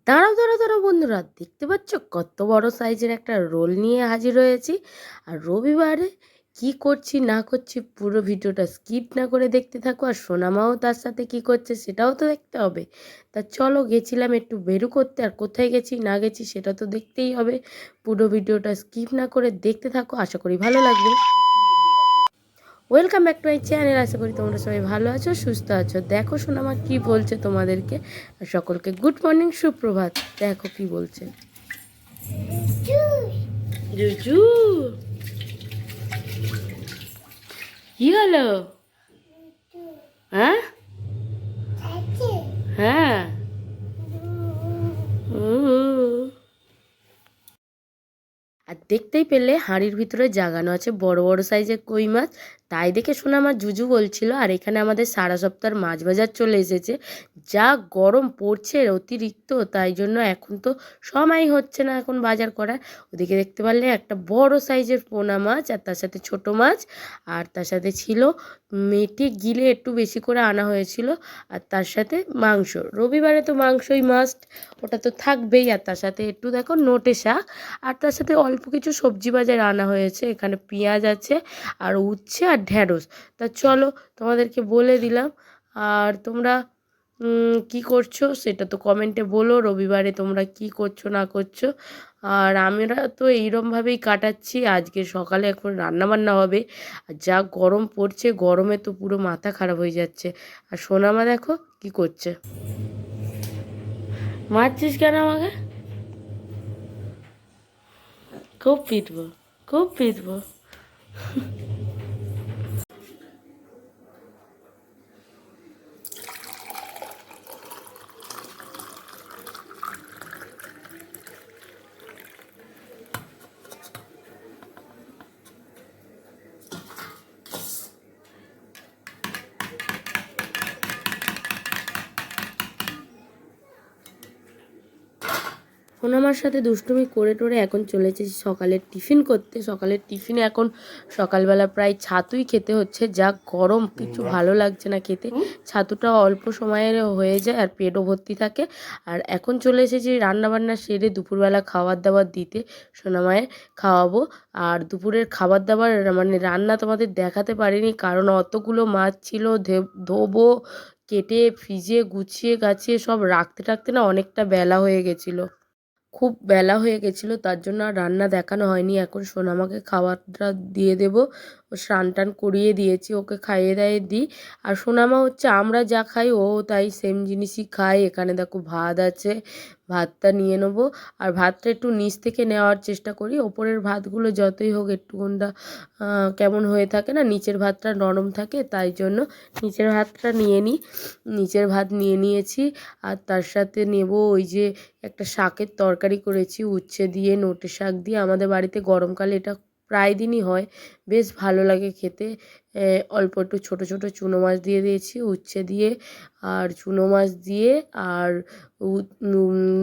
দাঁড়াও দাঁড়াও দাঁড়াও বন্ধুরা, দেখতে পাচ্ছ কত বড় সাইজের একটা রোল নিয়ে হাজির হয়েছি। আর রবিবারে কি করছি না করছি পুরো ভিডিওটা স্কিপ না করে দেখতে থাকো। আর সোনামাও তার সাথে কি করছে সেটাও তো দেখতে হবে। তা চলো, গেছিলাম একটু বেরু করতে, আর কোথায় গেছি না গেছি সেটা তো দেখতেই হবে। পুরো ভিডিওটা স্কিপ না করে দেখতে থাকো, আশা করি ভালো লাগবে। Welcome back to my channel. আশা করি তোমরা সবাই ভালো আছো, সুস্থ আছো। দেখো সোনামা কি বলছে তোমাদেরকে। আর সকলকে গুড মর্নিং, সুপ্রভাত। দেখো কি বলছে। জুজু, কি হলো? হ্যাঁ হ্যাঁ। আর দেখতেই পেলে হাঁড়ির ভিতরে জাগানো আছে বড় বড় সাইজের কই মাছ। তাই দেখে শোনা আমার জুজু বলছিল। আর এখানে আমাদের সারা সপ্তাহের মাছ বাজার চলে এসেছে। যা গরম পড়ছে অতিরিক্ত, তাই জন্য এখন তো সময় হচ্ছে না এখন বাজার করার। ওদিকে দেখতে পারলে একটা বড় সাইজের পোনা মাছ, আর তার সাথে ছোট মাছ, আর তার সাথে ছিল মেটে গিলে একটু বেশি করে আনা হয়েছিল। আর তার সাথে মাংস, রবিবারে তো মাংসই মাস্ট, ওটা তো থাকবেই। আর তার সাথে একটু দেখো নোটে শাক, আর তার সাথে অল্প কিছু সবজি বাজার আনা হয়েছে। এখানে পেঁয়াজ আছে, আর উচ্ছে, আর ঢ্যাঁড়স। তা চলো, তোমাদেরকে বলে দিলাম। আর তোমরা কি করছো সেটা তো কমেন্টে বলো, রবিবারে তোমরা কি করছো না করছো। আর আমরা তো এইরমভাবেই কাটাচ্ছি। আজকে সকালে এখন রান্নাবান্না হবে। আর যা গরম পড়ছে, গরমে তো পুরো মাথা খারাপ হয়ে যাচ্ছে। আর সোনামা দেখো কি করছে। মারছিস কেন আমাকে? খুব পিটবো, খুব পিটবো। আমার সাথে দুষ্টুমি করে টোরে এখন চলেছে সকালের টিফিন করতে। সকালের টিফিনে এখন সকালবেলা প্রায় ছাতুই খেতে হচ্ছে। যা গরম, কিছু ভালো লাগছে না খেতে। ছাতুটা অল্প সময়ের হয়ে যায় আর পেটও ভর্তি থাকে। আর এখন চলে এসেছি রান্নাবান্না সেরে দুপুরবেলা খাবার দাবার দিতে। সোনামায়ের খাওয়াবো। আর দুপুরের খাবার দাবার মানে রান্না তোমাদের দেখাতে পারিনি, কারণ অতগুলো মাছ ছিল, ধোবো, কেটে ফ্রিজে গুছিয়ে গাছিয়ে সব রাখতে রাখতে না অনেকটা বেলা হয়ে গেছিলো। খুব বেলা হয়ে গেছিলো, তার জন্য আর রান্না দেখানো হয়নি। এখন সোনামাকে খাবারটা দিয়ে দেবো। ও স্নান টান করিয়ে দিয়েছি, ওকে খাইয়ে দাইয়ে দিই। আর সোনামা হচ্ছে আমরা যা খাই ও তাই সেম জিনিসই খায়। এখানে দেখো ভাত আছে, ভাতটা নিয়ে নেবো। আর ভাতটা একটু নিচ থেকে নেওয়ার চেষ্টা করি। ওপরের ভাতগুলো যতই হোক একটুকুনটা কেমন হয়ে থাকে না, নিচের ভাতটা নরম থাকে, তাই জন্য নিচের ভাতটা নিয়ে নিই। নিচের ভাত নিয়ে নিয়েছি। আর তার সাথে নেব ওই যে একটা শাকের তরকারি করেছি, উচ্ছে দিয়ে, নোটে শাক দিয়ে। আমাদের বাড়িতে গরমকালে এটা প্রায় দিনই হয়, বেশ ভালো লাগে খেতে। অল্প একটু ছোটো ছোটো চুনো মাছ দিয়ে দিয়েছি, উচ্ছে দিয়ে আর চুনো মাছ দিয়ে, আর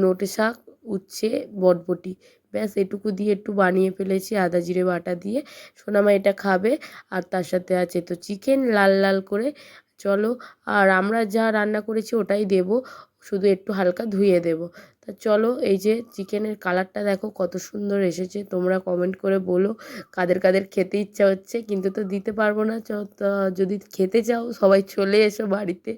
নোটে শাক, উচ্ছে, বটবটি, ব্যাস এটুকু দিয়ে একটু বানিয়ে ফেলেছি আদা জিরে বাটা দিয়ে। সোনামা এটা খাবে। আর তার সাথে আছে তো চিকেন লাল লাল করে। চলো, আর আমরা যা রান্না করেছি ওটাই দেব, শুধু একটু হালকা ধুয়ে দেব। তা চলো, এই যে চিকেনের কালারটা দেখো কত সুন্দর এসেছে। তোমরা কমেন্ট করে বলো কাদের কাদের খেতে ইচ্ছা হচ্ছে, কিন্তু তো দিতে পারবো না। তা যদি খেতে চাও সবাই চলে এসো বাড়িতে,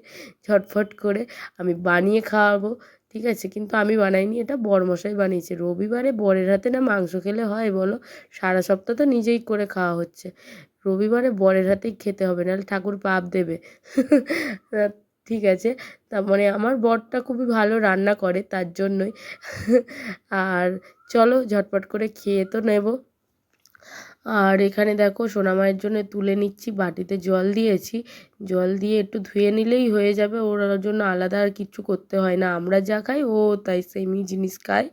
ঝটফট করে আমি বানিয়ে খাওয়াবো। ঠিক আছে, কিন্তু আমি বানাইনি, এটা বরমশাই বানিয়েছে। রবিবারে বরের হাতে না মাংস খেলে হয় বলো? সারা সপ্তাহ তো নিজেই করে খাওয়া হচ্ছে, রবিবারে বরের হাতেই খেতে হবে, নাহলে ঠাকুর পাপ দেবে। ঠিক আছে, তার মানে আমার বরটা খুবই ভালো রান্না করে, তার জন্যই। আর চলো ঝটপট করে খেয়ে তো নেব। আর এখানে দেখো সোনামায়ের জন্য তুলে নিচ্ছি, বাটিতে জল দিয়েছি। জল দিয়ে একটু ধুয়ে নিলেই হয়ে যাবে, ওর জন্য আলাদা আর কিচ্ছু করতে হয় না। আমরা যা খাই ও তাই সেমই জিনিস খায়।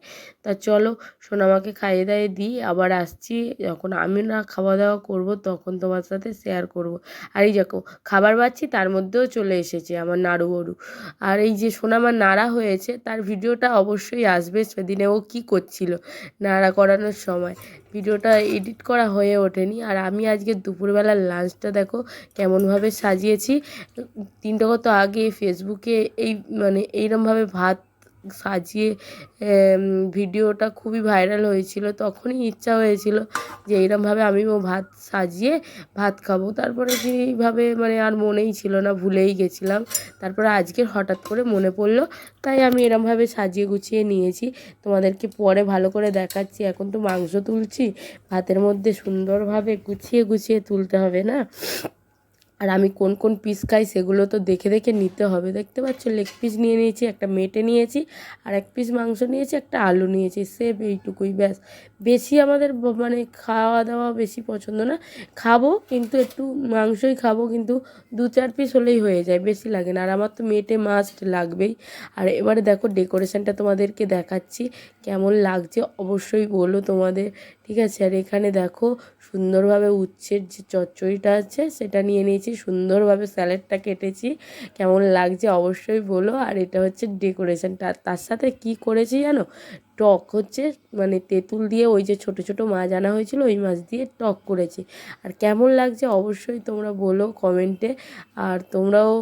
তা চলো সোনামাকে খাইয়ে দাইয়ে দিই, আবার আসছি। যখন আমি না খাওয়া দাওয়া করব তখন তোমার সাথে শেয়ার করব। আর এই দেখো খাবার বাচ্ছি, তার মধ্যেও চলে এসেছে আমার নাড়ু গরু। আর এই যে সোনামা নাড়া হয়েছে তার ভিডিওটা অবশ্যই আসবে, সেদিনে ও কি করছিল নাড়া করানোর সময়। ভিডিওটা এডিট করা হয়ে ওঠেনি। আর আমি আজকে দুপুরবেলার লাঞ্চটা দেখো কেমনভাবে সাজিয়েছি। 3 কত আগে ফেসবুকে এই মানে এইরমভাবে ভাত সাজিয়ে ভিডিওটা খুবই ভাইরাল হয়েছিল, তখনই ইচ্ছা হয়েছিল যে এইরকমভাবে আমিও ভাত সাজিয়ে ভাত খাবো। তারপরে যেইভাবে মানে আর মনেই ছিল না, ভুলেই গেছিলাম। তারপরে আজকে হঠাৎ করে মনে পড়লো, তাই আমি এরমভাবে সাজিয়ে গুছিয়ে নিয়েছি। তোমাদেরকে পরে ভালো করে দেখাচ্ছি। এখন তো মাংস তুলছি, ভাতের মধ্যে সুন্দরভাবে গুছিয়ে গুছিয়ে তুলতে হবে না। আর আমি কোন কোন পিস খাই সেগুলো তো দেখে দেখে নিতে হবে। দেখতে পাচ্ছ লেগ পিস নিয়ে নিয়েছি, একটা মেটে নিয়েছি, আর এক পিস মাংস নিয়েছি, একটা আলু নিয়েছি, সেভ এইটুকুই ব্যাস। বেশি আমাদের মানে খাওয়া দাওয়া বেশি পছন্দ না, খাবো কিন্তু একটু মাংসই খাবো, কিন্তু 2-4 পিস হলেই হয়ে যায়, বেশি লাগে না। আর আমার তো মেটে মাস্ট লাগবেই। আর এবারে দেখো ডেকোরেশনটা তোমাদেরকে দেখাচ্ছি, কেমন লাগছে অবশ্যই বলো তোমাদের, ঠিক আছে। আর এখানে দেখো সুন্দরভাবে উচ্ছের যে চচ্চড়িটা আছে সেটা নিয়ে নিয়েছি, সুন্দরভাবে স্যালাডটা কেটেছি, কেমন লাগছে অবশ্যই বলো। আর এটা হচ্ছে ডেকোরেশনটা। তার সাথে কি করেছি জানো, টক হচ্ছে মানে তেঁতুল দিয়ে ওই যে ছোট ছোট মাছ আনা হয়েছিল ওই মাছ দিয়ে টক করেছি। আর কেমন লাগছে অবশ্যই তোমরা বলো কমেন্টে। আর তোমরাও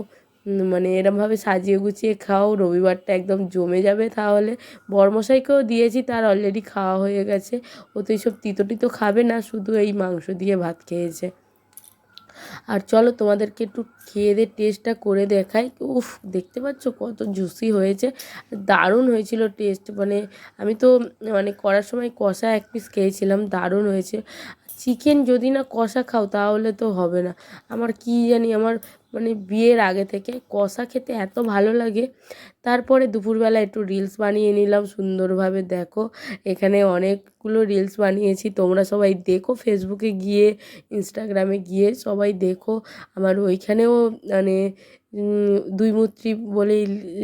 মানে এরমভাবে সাজিয়ে গুছিয়ে খাও, রবিবারটা একদম জমে যাবে। তাহলে বরমশাইকেও দিয়েছি, তার অলরেডি খাওয়া হয়ে গেছে, ও তো এইসব তিতো টিতো খাবে না, শুধু এই মাংস দিয়ে ভাত খেয়েছে। আর চলো তোমাদেরকে একটু খেয়ে দিয়ে টেস্টটা করে দেখাই। উফ, দেখতে পাচ্ছ কত জুসি হয়েছে, দারুণ হয়েছিল টেস্ট। মানে আমি তো মানে করার সময় কষা এক পিস খেয়েছিলাম, দারুণ হয়েছে। চিকেন যদি না কষা খাও তাহলে তো হবে না। আমার কি জানি, আমার মানে বিয়ের আগে থেকে কষা খেতে এত ভালো লাগে। তারপরে দুপুরবেলা একটু রিলস বানিয়ে নিলাম সুন্দরভাবে। দেখো এখানে অনেকগুলো রিলস বানিয়েছি, তোমরা সবাই দেখো, ফেসবুকে গিয়ে ইনস্টাগ্রামে গিয়ে সবাই দেখো। আমার ওইখানেও মানে দুই মূর্তি বলে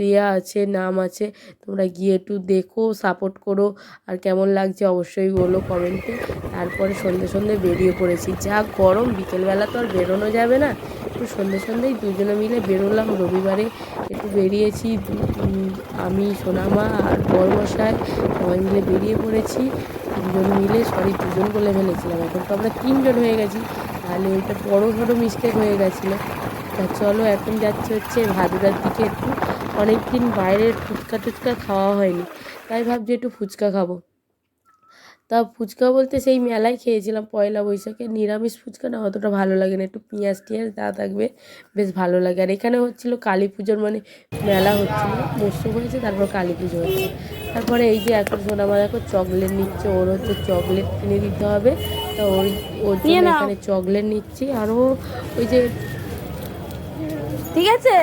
ইয়া আছে, নাম আছে, তোমরা গিয়ে একটু দেখো, সাপোর্ট করো। আর কেমন লাগছে অবশ্যই বলো কমেন্টে। তারপরে সন্ধে সন্ধে বেরিয়ে পড়েছি, যা গরম, বিকেলবেলা তো আর বেরোনো যাবে না, একটু সন্ধে সন্ধেই দুজনে মিলে বেরোলাম। রবিবারে একটু বেরিয়েছি, আমি, সোনামা আর বড়মশাই সবাই মিলে বেরিয়ে পড়েছি। দুজন বলে ফেলেছিলাম, এখন তো আমরা 3জন হয়ে গেছি, তাহলে ওইটা বড় মিস্টেক হয়ে গেছিলো। তা চলো এখন যাচ্ছে হচ্ছে ভাদুরার দিকে। একটু অনেক দিন বাইরের ফুচকা টুচকা খাওয়া হয়নি, তাই ভাবছি একটু ফুচকা খাবো। তা ফুচকা বলতে সেই মেলায় খেয়েছিলাম পয়লা বৈশাখে, নিরামিষ ফুচকা না অতটা ভালো লাগে না, একটু পেঁয়াজ টিয়াজ দেওয়া থাকবে বেশ ভালো লাগে। আর এখানে হচ্ছিলো কালী পুজোর মানে মেলা হচ্ছিলো, মৎস্য হয়েছে, তারপর কালী পুজো হচ্ছে। তারপরে এই যে এখন সোনামা দেখো চকলেট নিচ্ছে, ওর হচ্ছে চকলেট কিনে দিতে হবে, তা ওর জন্য এখানে চকলেট নিচ্ছি। আরও ওই যে ঠিক আছে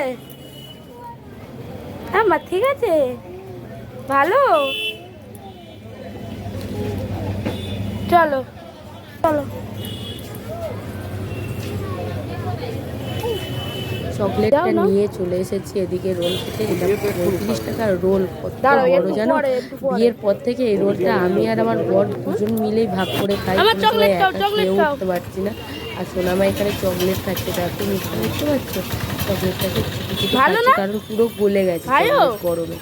আমার, ঠিক আছে ভালো, চলো চলো। চকলেটটা নিয়ে চলে এসেছি এদিকে রোল খেতে। এটা 35 টাকার রোল, কত বড় জানো। বিয়ের পর থেকে এই রোলটা আমি আর আমার বর দুজন মিলেই ভাগ করে খাই, কোনো সময় একা খেয়েও উঠতে পারছি না। আর সোনামা এখানে চকলেট খাচ্ছে, দেখো মিষ্টি দেখতে পাচ্ছ, চকলেটটাকে ছুটি ছুটি খাচ্ছে, কারণ পুরো গলে গেছে গরমে।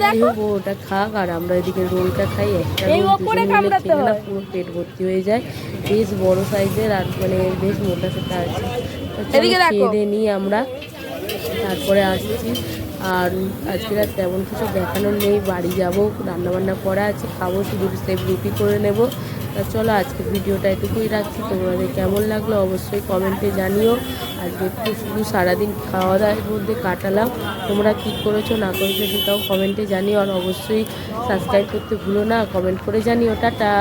যাই হোক ওটা খাক, আর আমরা এদিকে রোলটা খাই। একটা রোল দুজন মিলে খেলে না পুরো পেট ভর্তি হয়ে যায়, বেশ বড় সাইজের, আর মানে বেশ মোটা সোটা আছে। খেয়ে দিয়ে নিই আমরা, তারপরে আসছি। আর আজকে আর তেমন কিছু দেখানোর নেই, বাড়ি যাব, রান্নাবান্না করা আছে, খাবো, শুধু সেভ রুটি করে নেব। তা চলো আজকের ভিডিওটা এটুকুই রাখছি। তোমাদের কেমন লাগলো অবশ্যই কমেন্টে জানিও। আজকে একটু শুধু সারাদিন খাওয়া দাওয়ার মধ্যে কাটালাম, তোমরা কী করেছো না করেছো সেটাও কমেন্টে জানিও। আর অবশ্যই সাবস্ক্রাইব করতে ভুলো না, কমেন্ট করে জানিও। টাটা।